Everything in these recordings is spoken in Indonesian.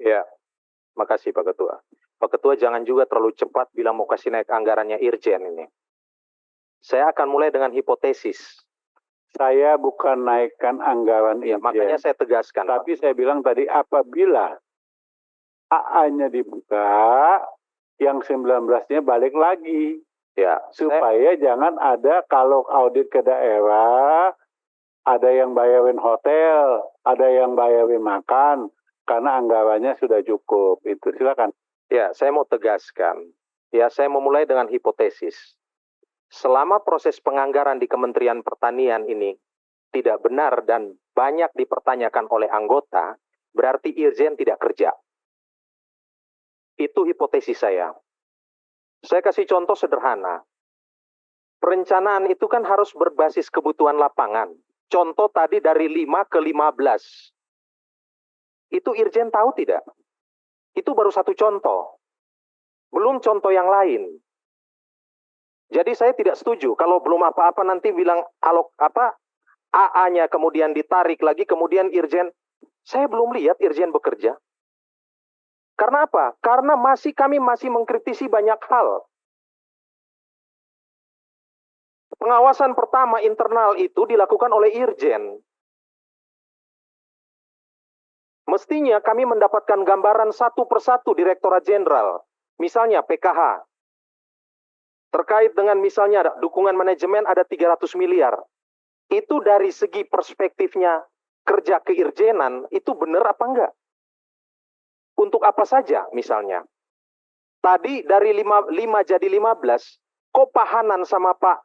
Ya, makasih Pak Ketua. Pak Ketua jangan juga terlalu cepat bilang mau kasih naik anggarannya Irjen ini. Saya akan mulai dengan hipotesis. Saya bukan naikkan anggaran Ya, Irjen. makanya saya tegaskan. Tapi saya bilang tadi apabila AA-nya dibuka, yang 19-nya balik lagi. Ya, supaya jangan ada kalau audit ke daerah, ada yang bayarin hotel, ada yang bayarin makan, karena anggarannya sudah cukup. Itu silakan. Ya, saya mau tegaskan. Ya, saya memulai dengan hipotesis. Selama proses penganggaran di Kementerian Pertanian ini tidak benar dan banyak dipertanyakan oleh anggota, berarti Irjen tidak kerja. Itu hipotesis saya. Saya kasih contoh sederhana. Perencanaan itu kan harus berbasis kebutuhan lapangan. Contoh tadi dari 5 ke 15. Itu Irjen tahu tidak? Itu baru satu contoh. Belum contoh yang lain. Jadi saya tidak setuju kalau belum apa-apa nanti bilang AA-nya kemudian ditarik lagi, kemudian Irjen. Saya belum lihat Irjen bekerja. Karena apa? Karena kami masih mengkritisi banyak hal. Pengawasan pertama internal itu dilakukan oleh Irjen. Mestinya kami mendapatkan gambaran satu persatu Direktorat Jenderal. Misalnya PKH. Terkait dengan misalnya dukungan manajemen ada 300 miliar. Itu dari segi perspektifnya kerja keirjenan, itu benar apa enggak? Untuk apa saja misalnya? Tadi dari 5 jadi 15, kok Pak Hanan sama Pak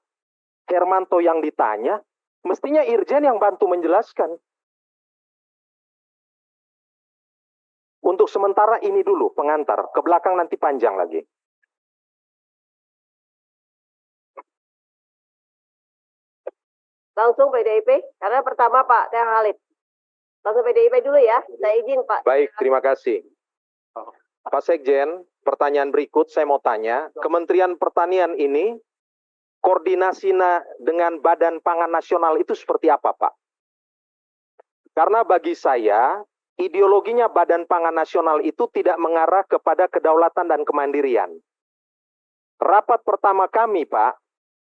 Hermanto yang ditanya, mestinya Irjen yang bantu menjelaskan. Untuk sementara ini dulu pengantar, ke belakang nanti panjang lagi. Langsung PDIP, karena pertama Pak Teh Halid. Langsung PDIP dulu ya, saya izin Pak. Baik, terima kasih. Pak Sekjen, pertanyaan berikut saya mau tanya, Kementerian Pertanian ini koordinasinya dengan Badan Pangan Nasional itu seperti apa, Pak? Karena bagi saya, ideologinya Badan Pangan Nasional itu tidak mengarah kepada kedaulatan dan kemandirian. Rapat pertama kami, Pak,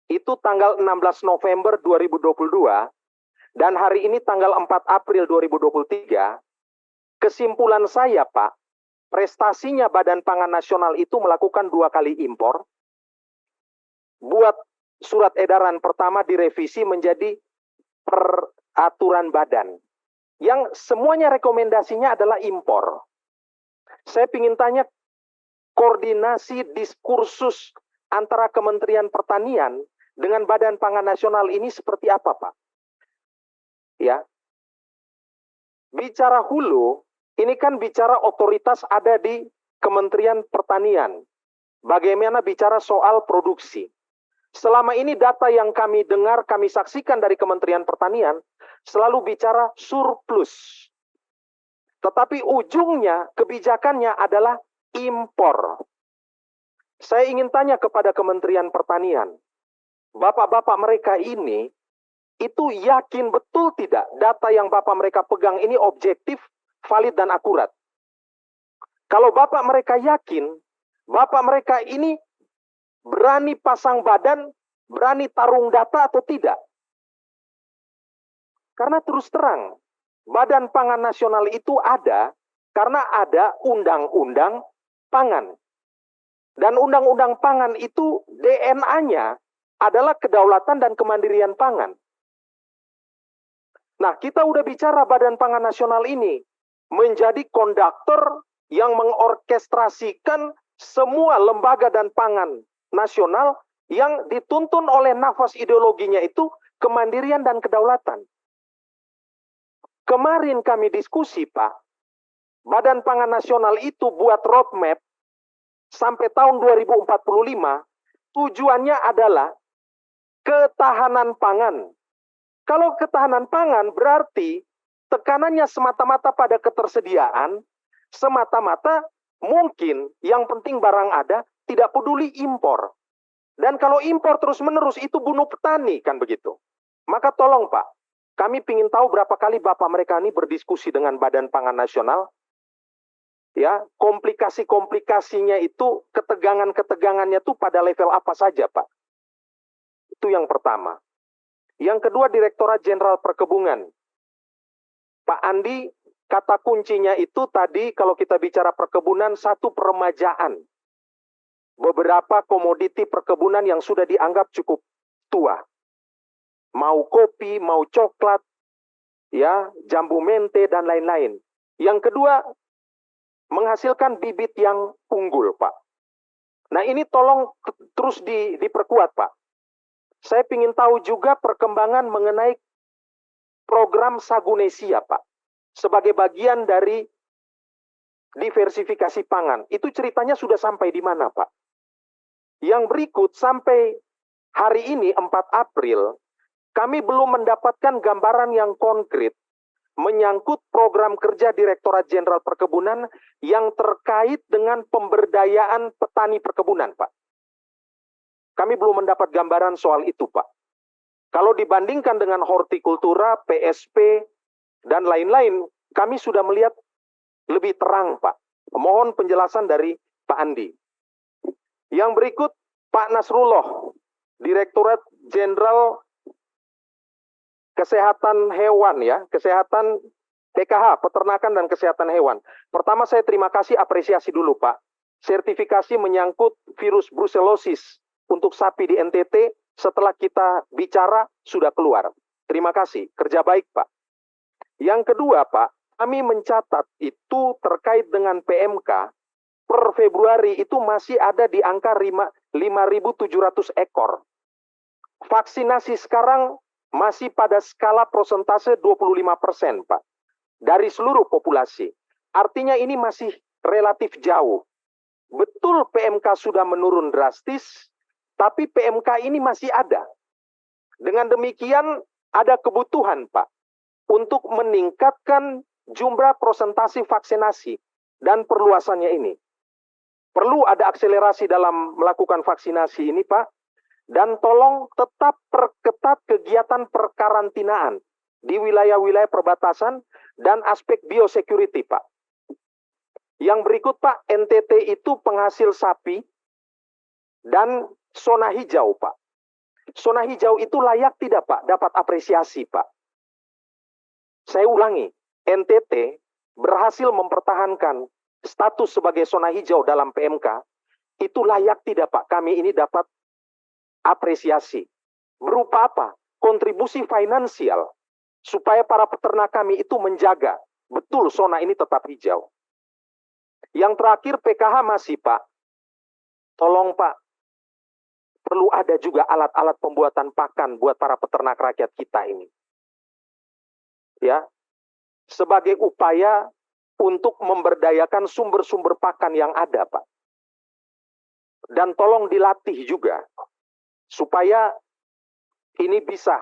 itu tanggal 16 November 2022, dan hari ini tanggal 4 April 2023, kesimpulan saya, Pak, prestasinya Badan Pangan Nasional itu melakukan 2 kali impor, buat surat edaran pertama direvisi menjadi peraturan badan, yang semuanya rekomendasinya adalah impor. Saya ingin tanya, koordinasi diskursus antara Kementerian Pertanian dengan Badan Pangan Nasional ini seperti apa, Pak? Ya. Bicara hulu, ini kan bicara otoritas ada di Kementerian Pertanian. Bagaimana bicara soal produksi? Selama ini data yang kami dengar, kami saksikan dari Kementerian Pertanian, selalu bicara surplus. Tetapi ujungnya, kebijakannya adalah impor. Saya ingin tanya kepada Kementerian Pertanian, bapak-bapak mereka ini, itu yakin betul tidak data yang bapak mereka pegang ini objektif, valid, dan akurat? Kalau bapak mereka yakin, bapak mereka ini berani pasang badan, berani tarung data atau tidak? Karena terus terang, Badan Pangan Nasional itu ada karena ada undang-undang pangan. Dan undang-undang pangan itu DNA-nya adalah kedaulatan dan kemandirian pangan. Nah, kita udah bicara Badan Pangan Nasional ini menjadi konduktor yang mengorkestrasikan semua lembaga dan pangan nasional yang dituntun oleh nafas ideologinya itu kemandirian dan kedaulatan. Kemarin kami diskusi, Pak, Badan Pangan Nasional itu buat roadmap sampai tahun 2045, tujuannya adalah ketahanan pangan. Kalau ketahanan pangan berarti tekanannya semata-mata pada ketersediaan, semata-mata mungkin yang penting barang ada, tidak peduli impor. Dan kalau impor terus-menerus itu bunuh petani, kan begitu. Maka tolong Pak, kami ingin tahu berapa kali Bapak mereka ini berdiskusi dengan Badan Pangan Nasional. Ya, komplikasi-komplikasinya itu, ketegangan-ketegangannya itu pada level apa saja, Pak? Itu yang pertama. Yang kedua, Direktorat Jenderal Perkebunan. Pak Andi, kata kuncinya itu tadi kalau kita bicara perkebunan, satu peremajaan. Beberapa komoditi perkebunan yang sudah dianggap cukup tua. Mau kopi, mau coklat, ya, jambu mente, dan lain-lain. Yang kedua, menghasilkan bibit yang unggul, Pak. Nah, ini tolong terus diperkuat, Pak. Saya ingin tahu juga perkembangan mengenai program Sagunesia, Pak. Sebagai bagian dari diversifikasi pangan. Itu ceritanya sudah sampai di mana, Pak? Yang berikut, sampai hari ini 4 April, kami belum mendapatkan gambaran yang konkret menyangkut program kerja Direktorat Jenderal Perkebunan yang terkait dengan pemberdayaan petani perkebunan, Pak. Kami belum mendapat gambaran soal itu, Pak. Kalau dibandingkan dengan hortikultura, PSP, dan lain-lain, kami sudah melihat lebih terang, Pak. Mohon penjelasan dari Pak Andi. Yang berikut, Pak Nasrullah, Direktorat Jenderal Kesehatan Hewan, ya, Kesehatan PKH, Peternakan dan Kesehatan Hewan. Pertama, saya terima kasih, apresiasi dulu, Pak. Sertifikasi menyangkut virus brucellosis untuk sapi di NTT setelah kita bicara sudah keluar. Terima kasih, kerja baik, Pak. Yang kedua, Pak, kami mencatat itu terkait dengan PMK, per Februari itu masih ada di angka 5.700 ekor. Vaksinasi sekarang masih pada skala persentase 25%, Pak. Dari seluruh populasi. Artinya ini masih relatif jauh. Betul PMK sudah menurun drastis, tapi PMK ini masih ada. Dengan demikian ada kebutuhan, Pak, untuk meningkatkan jumlah persentase vaksinasi dan perluasannya ini. Perlu ada akselerasi dalam melakukan vaksinasi ini, Pak. Dan tolong tetap perketat kegiatan perkarantinaan di wilayah-wilayah perbatasan dan aspek biosecurity, Pak. Yang berikut, Pak, NTT itu penghasil sapi dan zona hijau, Pak. Zona hijau itu layak tidak, Pak? Dapat apresiasi, Pak. Saya ulangi, NTT berhasil mempertahankan status sebagai zona hijau dalam PMK. Itu layak tidak, Pak? Kami ini dapat apresiasi. Berupa apa? Kontribusi finansial. Supaya para peternak kami itu menjaga. Betul zona ini tetap hijau. Yang terakhir PKH masih, Pak. Tolong, Pak. Perlu ada juga alat-alat pembuatan pakan buat para peternak rakyat kita ini. Ya. Sebagai upaya untuk memberdayakan sumber-sumber pakan yang ada, Pak. Dan tolong dilatih juga. Supaya ini bisa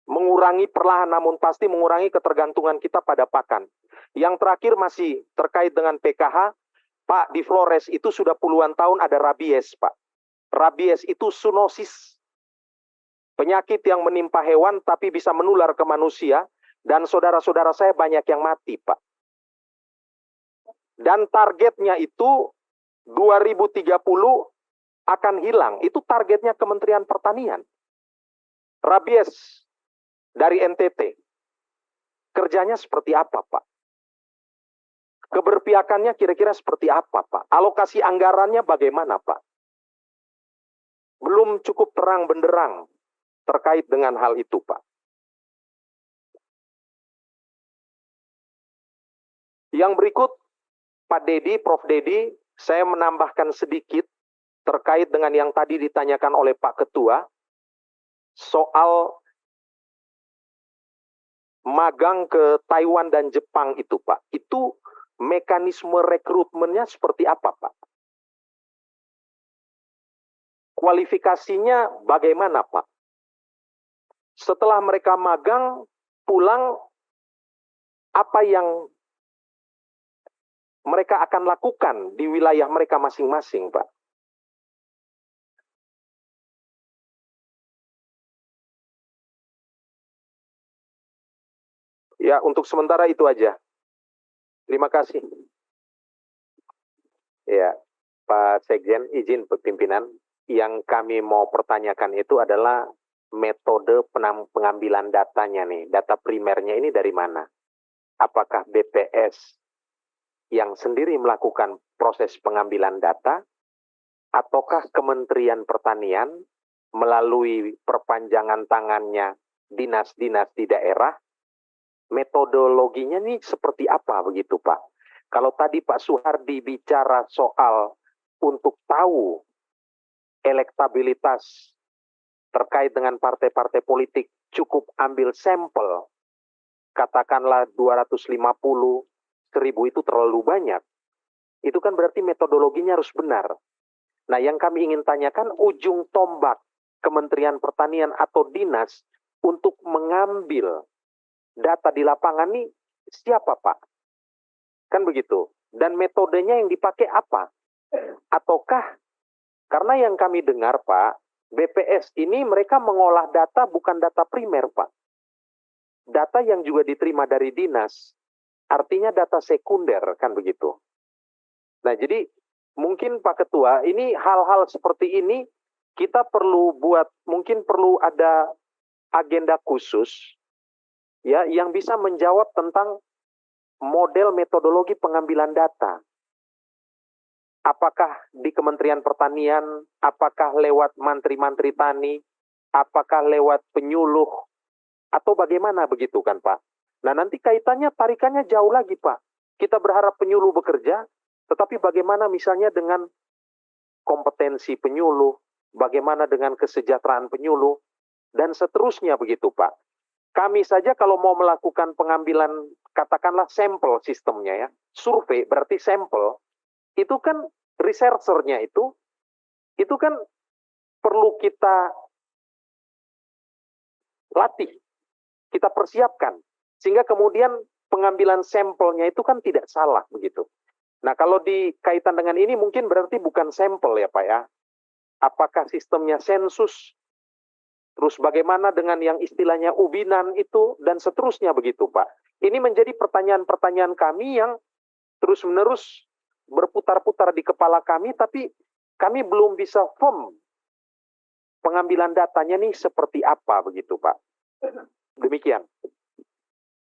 mengurangi perlahan namun pasti mengurangi ketergantungan kita pada pakan. Yang terakhir masih terkait dengan PKH, Pak, di Flores itu sudah puluhan tahun ada rabies, Pak. Rabies itu zoonosis. Penyakit yang menimpa hewan tapi bisa menular ke manusia dan saudara-saudara saya banyak yang mati, Pak. Dan targetnya itu 2030 akan hilang. Itu targetnya Kementerian Pertanian. Rabies dari NTT. Kerjanya seperti apa, Pak? Keberpihakannya kira-kira seperti apa, Pak? Alokasi anggarannya bagaimana, Pak? Belum cukup terang benderang terkait dengan hal itu, Pak. Yang berikut, Pak Dedi, Prof. Dedi, saya menambahkan sedikit terkait dengan yang tadi ditanyakan oleh Pak Ketua, soal magang ke Taiwan dan Jepang itu, Pak. Itu mekanisme rekrutmennya seperti apa, Pak? Kualifikasinya bagaimana, Pak? Setelah mereka magang, pulang, apa yang mereka akan lakukan di wilayah mereka masing-masing, Pak? Ya, untuk sementara itu aja. Terima kasih. Ya, Pak Sekjen, izin pimpinan, yang kami mau pertanyakan itu adalah metode pengambilan datanya nih, data primernya ini dari mana? Apakah BPS yang sendiri melakukan proses pengambilan data, ataukah Kementerian Pertanian melalui perpanjangan tangannya dinas-dinas di daerah? Metodologinya nih seperti apa begitu Pak? Kalau tadi Pak Suhardi bicara soal untuk tahu elektabilitas terkait dengan partai-partai politik cukup ambil sampel, katakanlah 250, 1000 itu terlalu banyak. Itu kan berarti metodologinya harus benar. Nah, yang kami ingin tanyakan ujung tombak Kementerian Pertanian atau dinas untuk mengambil data di lapangan nih siapa Pak? Kan begitu. Dan metodenya yang dipakai apa? Ataukah, karena yang kami dengar Pak, BPS ini mereka mengolah data bukan data primer Pak. Data yang juga diterima dari dinas, artinya data sekunder, kan begitu. Nah jadi mungkin Pak Ketua, ini hal-hal seperti ini kita perlu buat, mungkin perlu ada agenda khusus ya yang bisa menjawab tentang model metodologi pengambilan data. Apakah di Kementerian Pertanian, apakah lewat Menteri-Menteri Tani, apakah lewat penyuluh, atau bagaimana begitu kan Pak? Nah nanti kaitannya, tarikannya jauh lagi Pak. Kita berharap penyuluh bekerja, tetapi bagaimana misalnya dengan kompetensi penyuluh, bagaimana dengan kesejahteraan penyuluh, dan seterusnya begitu Pak. Kami saja kalau mau melakukan pengambilan, katakanlah sampel sistemnya ya, survei berarti sampel, itu kan researchernya itu kan perlu kita latih, kita persiapkan, sehingga kemudian pengambilan sampelnya itu kan tidak salah begitu. Nah kalau dikaitan dengan ini mungkin berarti bukan sampel ya Pak ya, apakah sistemnya sensus, terus bagaimana dengan yang istilahnya ubinan itu, dan seterusnya begitu Pak. Ini menjadi pertanyaan-pertanyaan kami yang terus-menerus berputar-putar di kepala kami, tapi kami belum bisa firm pengambilan datanya nih seperti apa begitu Pak. Demikian.